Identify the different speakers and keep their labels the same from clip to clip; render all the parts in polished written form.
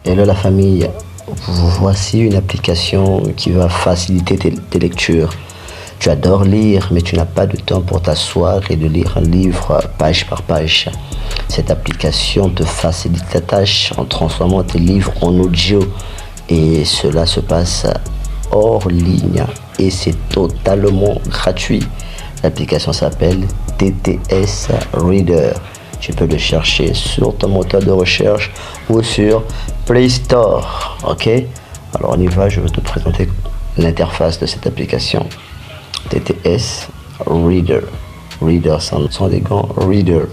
Speaker 1: Hello la famille, voici une application qui va faciliter tes lectures. Tu adores lire, mais tu n'as pas de temps pour t'asseoir et de lire un livre page par page. Cette application te facilite ta tâche en transformant tes livres en audio. Et cela se passe hors ligne et c'est totalement gratuit. L'application s'appelle TTS Reader. Tu peux le chercher sur ton moteur de recherche ou sur Play Store. Ok? Alors on y va, je vais te présenter l'interface de cette application. TTS Reader. Reader sans des gants, Reader.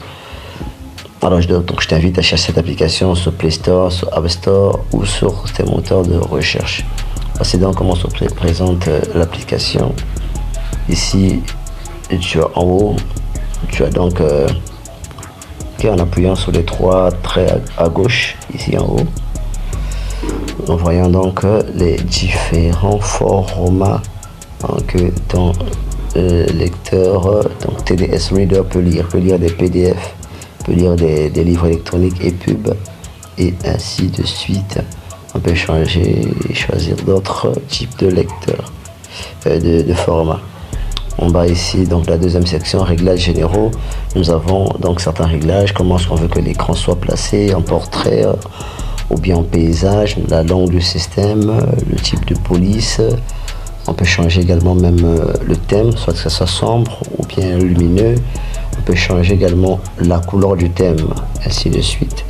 Speaker 1: Alors je t'invite à chercher cette application sur Play Store, sur App Store ou sur tes moteurs de recherche. Voici donc comment se présente l'application. Ici, tu as en haut, tu as donc en appuyant sur les trois traits à gauche, ici en haut, nous voyons donc les différents formats que ton lecteur, donc TTS Reader peut lire des PDF, peut lire des livres électroniques et pubs, et ainsi de suite. On peut changer et choisir d'autres types de lecteurs, de formats. En bas ici, donc la deuxième section, réglages généraux. Nous avons donc certains réglages, comment est-ce qu'on veut que l'écran soit placé, en portrait ou bien en paysage, la langue du système, le type de police. On peut changer également même le thème, soit que ça soit sombre ou bien lumineux. On peut changer également la couleur du thème, ainsi de suite.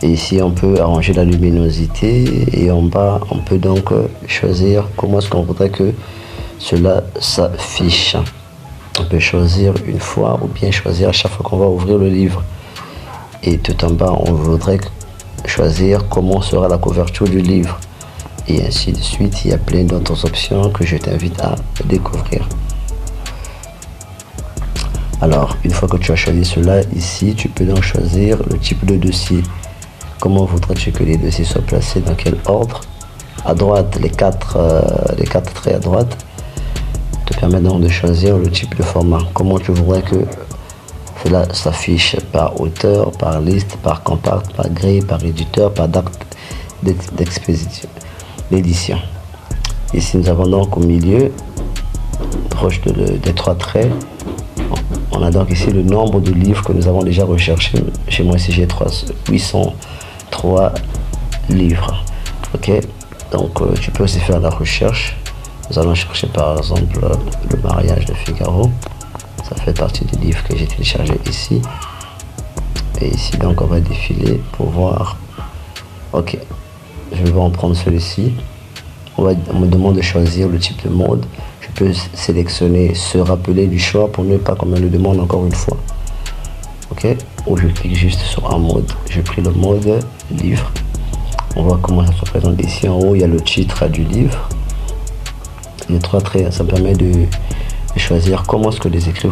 Speaker 1: Et ici, on peut arranger la luminosité et en bas, on peut donc choisir comment est-ce qu'on voudrait que cela s'affiche. On peut choisir une fois ou bien choisir à chaque fois qu'on va ouvrir le livre. Et tout en bas, on voudrait choisir comment sera la couverture du livre. Et ainsi de suite, il y a plein d'autres options que je t'invite à découvrir. Alors, une fois que tu as choisi cela, ici, tu peux donc choisir le type de dossier. Comment voudrais-tu que les dossiers soient placés, dans quel ordre? À droite, les quatre traits à droite te permettent donc de choisir le type de format. Comment tu voudrais que cela s'affiche, par auteur, par liste, par compact, par grille, par éditeur, par date d'édition. Ici, nous avons donc au milieu, proche des trois traits, on a donc ici le nombre de livres que nous avons déjà recherché. Chez moi ici, j'ai 803 livres. Ok, donc tu peux aussi faire la recherche. Nous allons chercher par exemple le mariage de Figaro. Ça fait partie du livre que j'ai téléchargé ici. Et ici donc on va défiler pour voir. Ok, je vais en prendre celui-ci. On me demande de choisir le type de mode. Je peux sélectionner se rappeler du choix pour ne pas qu'on me le demande encore une fois. Ok, ou je clique juste sur un mode. J'ai pris le mode livre. On voit comment ça se présente ici en haut. Il y a le titre du livre. Les trois traits, ça permet de choisir comment est-ce que les écrits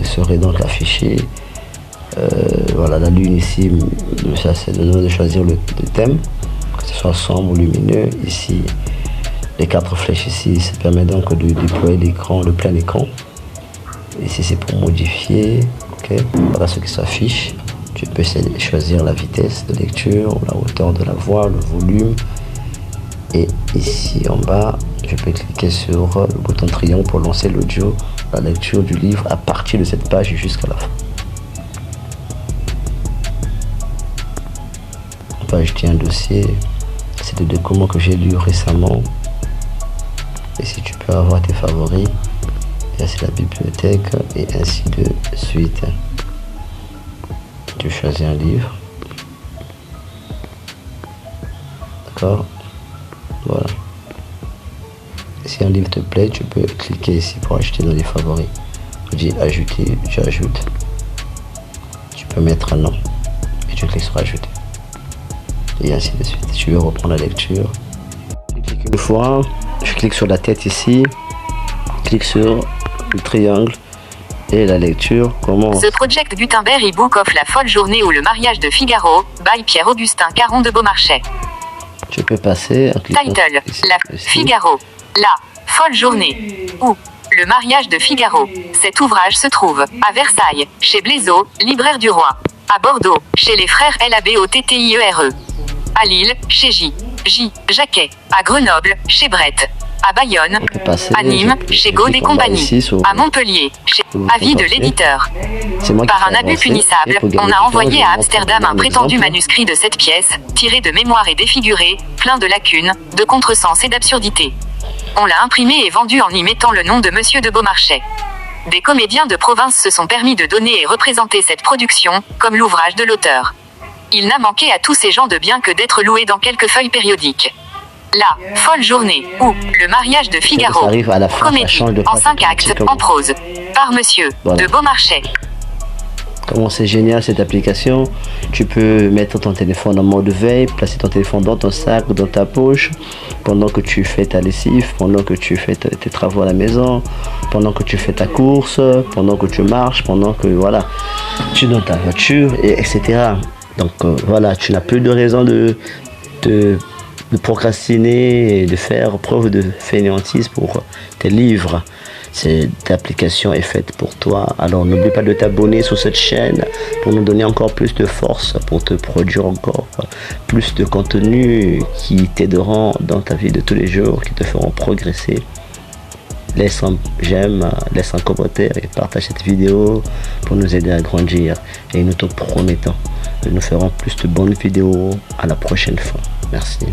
Speaker 1: seraient donc affichés. Voilà, la lune ici, ça c'est le nom de choisir le thème, que ce soit sombre ou lumineux. Ici, les quatre flèches ici, ça permet donc de déployer l'écran, le plein écran. Ici c'est pour modifier. Ok, voilà ce qui s'affiche. Tu peux choisir la vitesse de lecture, la hauteur de la voix, le volume. Et ici en bas, je peux cliquer sur le bouton triangle pour lancer l'audio, la lecture du livre à partir de cette page jusqu'à la fin. On peut ajouter un dossier. C'est des documents que j'ai lus récemment. Ici tu peux avoir tes favoris. Là c'est la bibliothèque et ainsi de suite. Tu choisis un livre. D'accord. Voilà. Si un livre te plaît, tu peux cliquer ici pour ajouter dans les favoris. Tu dis ajouter, tu ajoutes. Tu peux mettre un nom et tu cliques sur ajouter. Et ainsi de suite. Tu veux reprendre la lecture. Je clique une fois, je clique sur la tête ici, clique sur le triangle et la lecture commence.
Speaker 2: The Project Gutenberg e-book of La folle journée ou le mariage de Figaro, by Pierre-Augustin Caron de Beaumarchais.
Speaker 1: Tu peux passer en cliquant
Speaker 2: Title,
Speaker 1: ici,
Speaker 2: La
Speaker 1: ici.
Speaker 2: Figaro, La folle journée ou le mariage de Figaro. Cet ouvrage se trouve à Versailles, chez Blaiseau, libraire du roi. À Bordeaux, chez les frères LABOTTIERE. À Lille, chez Jacquet. À Grenoble, chez Brett. À Bayonne. À Nîmes, chez Gaud et compagnie. À Montpellier, chez Avis de l'éditeur. Par un abus punissable, on a envoyé à Amsterdam un prétendu manuscrit de cette pièce, tiré de mémoire et défiguré, plein de lacunes, de contresens et d'absurdités. On l'a imprimé et vendu en y mettant le nom de Monsieur de Beaumarchais. Des comédiens de province se sont permis de donner et représenter cette production, comme l'ouvrage de l'auteur. Il n'a manqué à tous ces gens de bien que d'être loué dans quelques feuilles périodiques. La folle journée, ou le mariage de Figaro, comédie, en 5 actes, en prose, par Monsieur de Beaumarchais.
Speaker 1: Comment c'est génial cette application. Tu peux mettre ton téléphone en mode veille, placer ton téléphone dans ton sac ou dans ta poche pendant que tu fais ta lessive, pendant que tu fais tes travaux à la maison, pendant que tu fais ta course, pendant que tu marches, pendant que voilà, tu es dans ta voiture, etc. Donc voilà, tu n'as plus de raison de procrastiner et de faire preuve de fainéantise pour tes livres. Cette application est faite pour toi. Alors n'oublie pas de t'abonner sur cette chaîne pour nous donner encore plus de force, pour te produire encore plus de contenu qui t'aideront dans ta vie de tous les jours, qui te feront progresser. Laisse un j'aime, laisse un commentaire et partage cette vidéo pour nous aider à grandir. Et nous te promettons que nous ferons plus de bonnes vidéos à la prochaine fois. Merci.